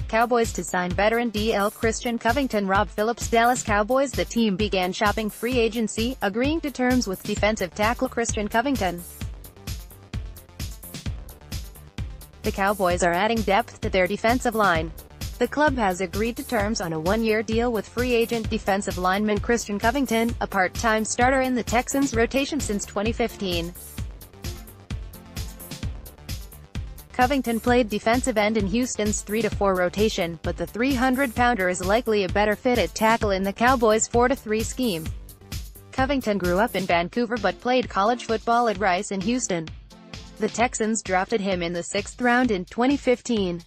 Cowboys to sign veteran DL Christian Covington. Rob Phillips. Dallas Cowboys. The team began shopping free agency, agreeing to terms with defensive tackle Christian Covington. The Cowboys are adding depth to their defensive line. The club has agreed to terms on a one-year deal with free agent defensive lineman Christian Covington, a part-time starter in the Texans' rotation since 2015. Covington played defensive end in Houston's 3-4 rotation, but the 300-pounder is likely a better fit at tackle in the Cowboys' 4-3 scheme. Covington grew up in Vancouver but played college football at Rice in Houston. The Texans drafted him in the 6th round in 2015.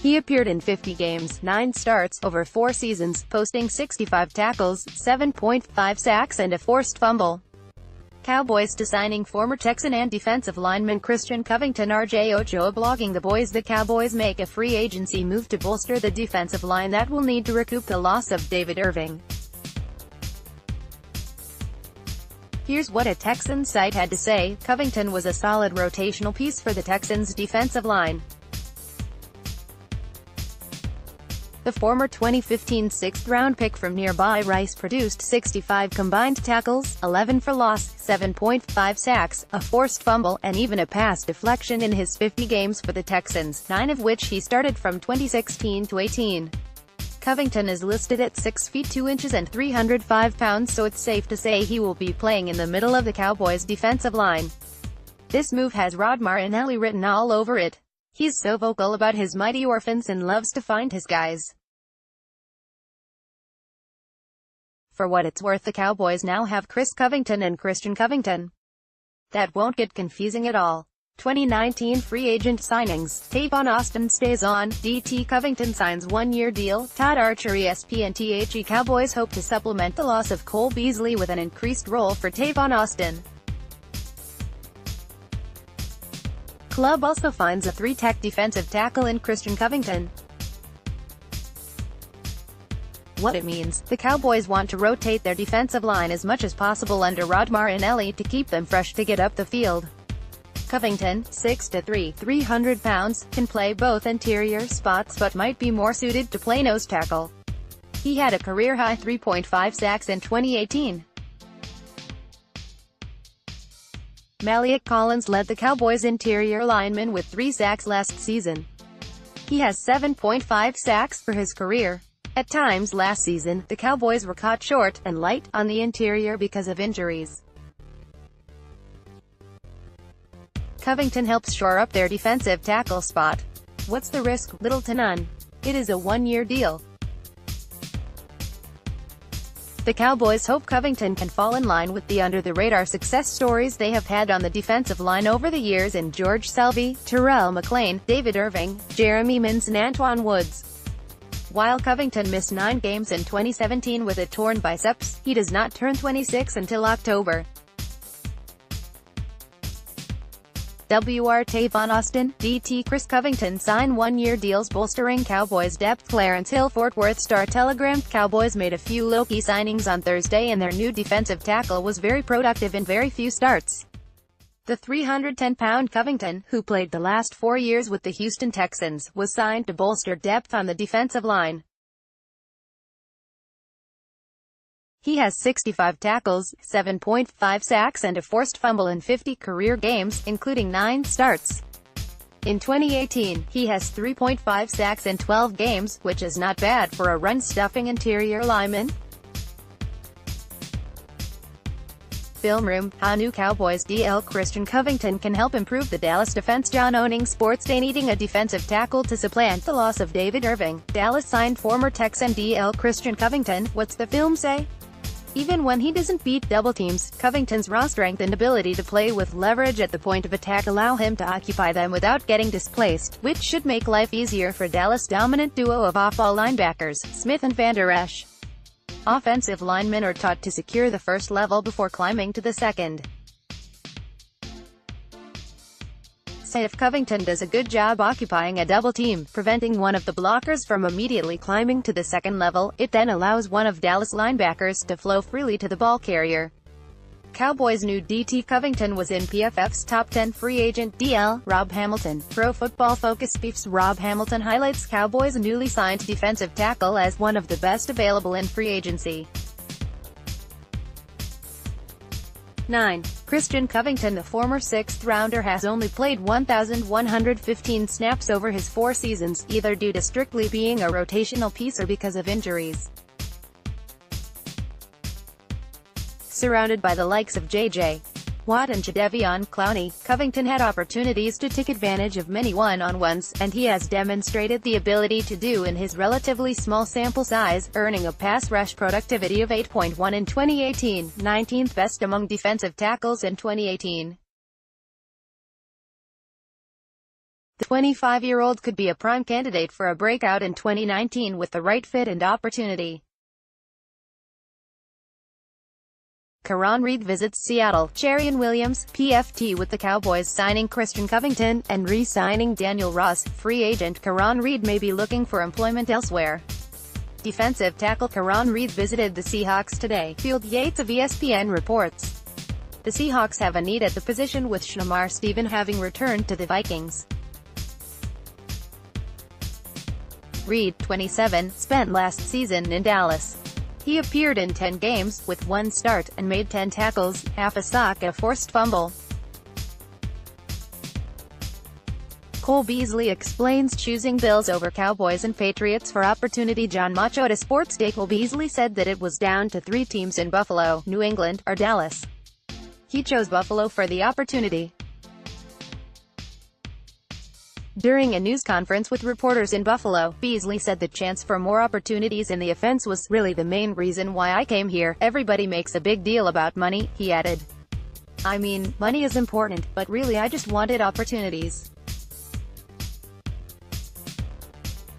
He appeared in 50 games, 9 starts, over 4 seasons, posting 65 tackles, 7.5 sacks and a forced fumble. Cowboys to signing former Texan and defensive lineman Christian Covington. RJ Ochoa. Blogging the Boys. The Cowboys make a free agency move to bolster the defensive line that will need to recoup the loss of David Irving. Here's what a Texans site had to say. Covington was a solid rotational piece for the Texans' defensive line. The former 2015 6th-round pick from nearby Rice produced 65 combined tackles, 11 for loss, 7.5 sacks, a forced fumble, and even a pass deflection in his 50 games for the Texans, 9 of which he started from 2016 to 18. Covington is listed at 6 feet 2 inches and 305 pounds, so it's safe to say he will be playing in the middle of the Cowboys' defensive line. This move has Rod Marinelli written all over it. He's so vocal about his mighty orphans and loves to find his guys. For what it's worth, the Cowboys now have Chris Covington and Christian Covington. That won't get confusing at all. 2019 free agent signings. Tavon Austin stays on. DT Covington signs one-year deal. Todd Archer. ESPN. Cowboys hope to supplement the loss of Cole Beasley with an increased role for Tavon Austin. Club also finds a 3-tech defensive tackle in Christian Covington. What it means: the Cowboys want to rotate their defensive line as much as possible under Rod Marinelli to keep them fresh to get up the field. Covington, 6'3", 300 pounds, can play both interior spots but might be more suited to play nose tackle. He had a career-high 3.5 sacks in 2018. Maliek Collins led the Cowboys' interior linemen with 3 sacks last season. He has 7.5 sacks for his career. At times last season, the Cowboys were caught short and light on the interior because of injuries. Covington helps shore up their defensive tackle spot. What's the risk? Little to none. It is a one-year deal. The Cowboys hope Covington can fall in line with the under-the-radar success stories they have had on the defensive line over the years in George Selvie, Terrell McClain, David Irving, Jeremy Mins and Antwan Woods. While Covington missed 9 games in 2017 with a torn biceps, he does not turn 26 until October. WR Tavon Austin, DT Chris Covington sign one-year deals bolstering Cowboys depth. Clarence Hill. Fort Worth Star-Telegram. Cowboys made a few low-key signings on Thursday and their new defensive tackle was very productive in very few starts. The 310-pound Covington, who played the last 4 years with the Houston Texans, was signed to bolster depth on the defensive line. He has 65 tackles, 7.5 sacks and a forced fumble in 50 career games, including 9 starts. In 2018, he has 3.5 sacks in 12 games, which is not bad for a run-stuffing interior lineman. Film room. How new Cowboys DL Christian Covington can help improve the Dallas defense. John owning SportsDay. Needing a defensive tackle to supplant the loss of David Irving, Dallas signed former Texan DL Christian Covington. What's the film say? Even when he doesn't beat double teams, Covington's raw strength and ability to play with leverage at the point of attack allow him to occupy them without getting displaced, which should make life easier for Dallas' dominant duo of off-ball linebackers, Smith and Van Der Esch. Offensive linemen are taught to secure the first level before climbing to the second. Say if Covington does a good job occupying a double team, preventing one of the blockers from immediately climbing to the second level, it then allows one of Dallas' linebackers to flow freely to the ball carrier. Cowboys knew DT Covington was in PFF's top 10 free agent DL. Rob Hamilton, Pro Football Focus beefs. Rob Hamilton highlights Cowboys' newly signed defensive tackle as one of the best available in free agency. 9. Christian Covington, the former sixth-rounder, has only played 1,115 snaps over his 4 seasons, either due to strictly being a rotational piece or because of injuries. Surrounded by the likes of J.J. Watt and Jadeveon Clowney, Covington had opportunities to take advantage of many one-on-ones, and he has demonstrated the ability to do in his relatively small sample size, earning a pass rush productivity of 8.1 in 2018, 19th best among defensive tackles in 2018. The 25-year-old could be a prime candidate for a breakout in 2019 with the right fit and opportunity. Karan Reed visits Seattle. Cherian Williams, PFT with the Cowboys signing Christian Covington, and re-signing Daniel Ross. Free agent Karan Reed may be looking for employment elsewhere. Defensive tackle Karan Reed visited the Seahawks today, Field Yates of ESPN reports. The Seahawks have a need at the position, with Shamar Stephen having returned to the Vikings. Reed, 27, spent last season in Dallas. He appeared in 10 games, with 1 start, and made 10 tackles, half a sack and a forced fumble. Cole Beasley explains choosing Bills over Cowboys and Patriots for opportunity. John Macho to SportsDay. Cole Beasley said that it was down to 3 teams in Buffalo, New England, or Dallas. He chose Buffalo for the opportunity. During a news conference with reporters in Buffalo, Beasley said the chance for more opportunities in the offense was really the main reason why I came here. Everybody makes a big deal about money, he added. I mean, money is important, but really I just wanted opportunities.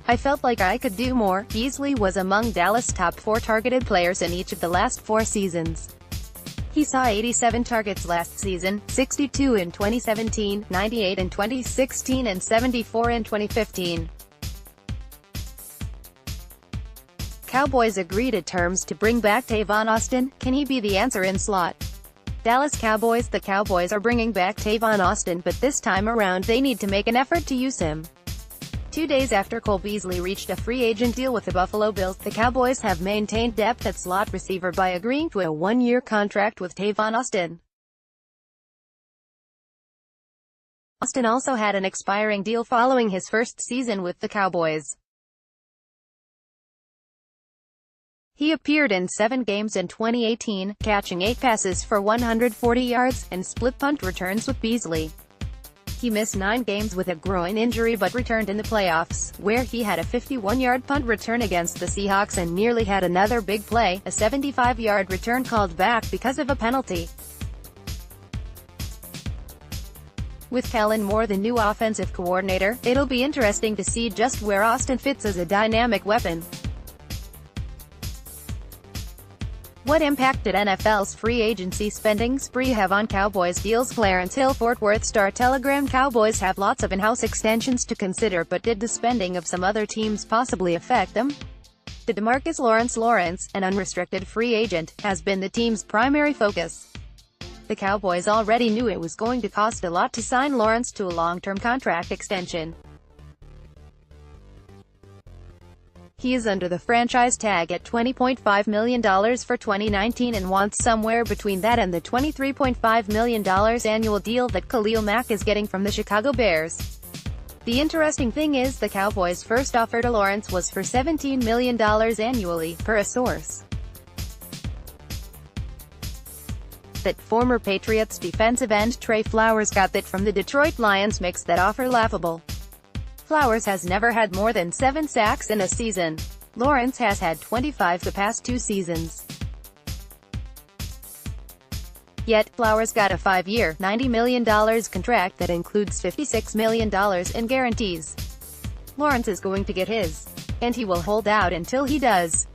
I felt like I could do more. Beasley was among Dallas' top 4 targeted players in each of the last 4 seasons. He saw 87 targets last season, 62 in 2017, 98 in 2016 and 74 in 2015. Cowboys agree to terms to bring back Tavon Austin. Can he be the answer in slot? Dallas Cowboys. The Cowboys are bringing back Tavon Austin, but this time around they need to make an effort to use him. 2 days after Cole Beasley reached a free agent deal with the Buffalo Bills, the Cowboys have maintained depth at slot receiver by agreeing to a 1-year contract with Tavon Austin. Austin also had an expiring deal following his first season with the Cowboys. He appeared in 7 games in 2018, catching 8 passes for 140 yards, and split punt returns with Beasley. He missed 9 games with a groin injury but returned in the playoffs, where he had a 51-yard punt return against the Seahawks and nearly had another big play, a 75-yard return called back because of a penalty. With Kellen Moore the new offensive coordinator, it'll be interesting to see just where Austin fits as a dynamic weapon. What impact did NFL's free agency spending spree have on Cowboys deals? Clarence Hill, Fort Worth Star-Telegram. Cowboys have lots of in-house extensions to consider, but did the spending of some other teams possibly affect them? The DeMarcus Lawrence, an unrestricted free agent, has been the team's primary focus. The Cowboys already knew it was going to cost a lot to sign Lawrence to a long-term contract extension. He is under the franchise tag at $20.5 million for 2019 and wants somewhere between that and the $23.5 million annual deal that Khalil Mack is getting from the Chicago Bears. The interesting thing is the Cowboys' first offer to Lawrence was for $17 million annually, per a source. That former Patriots defensive end Trey Flowers got that from the Detroit Lions makes that offer laughable. Flowers has never had more than 7 sacks in a season. Lawrence has had 25 the past 2 seasons. Yet, Flowers got a 5-year, $90 million contract that includes $56 million in guarantees. Lawrence is going to get his. And he will hold out until he does.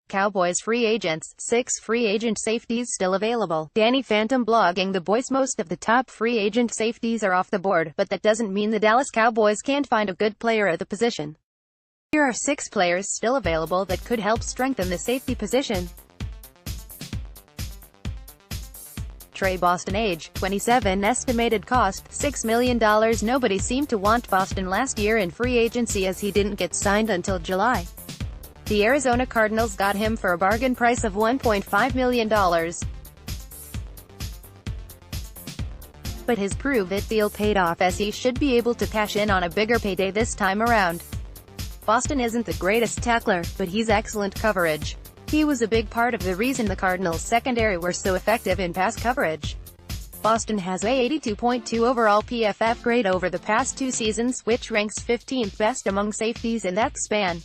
Cowboys free agents, 6 free agent safeties still available. Danny Phantom blogging the boys. Most of the top free agent safeties are off the board, but that doesn't mean the Dallas Cowboys can't find a good player at the position. Here are 6 players still available that could help strengthen the safety position. Trey Boston, age 27, estimated cost $6 million. Nobody seemed to want Boston last year in free agency as he didn't get signed until July. The Arizona Cardinals got him for a bargain price of $1.5 million. But his prove-it deal paid off, as he should be able to cash in on a bigger payday this time around. Boston isn't the greatest tackler, but he's excellent coverage. He was a big part of the reason the Cardinals' secondary were so effective in pass coverage. Boston has a 82.2 overall PFF grade over the past 2 seasons, which ranks 15th best among safeties in that span.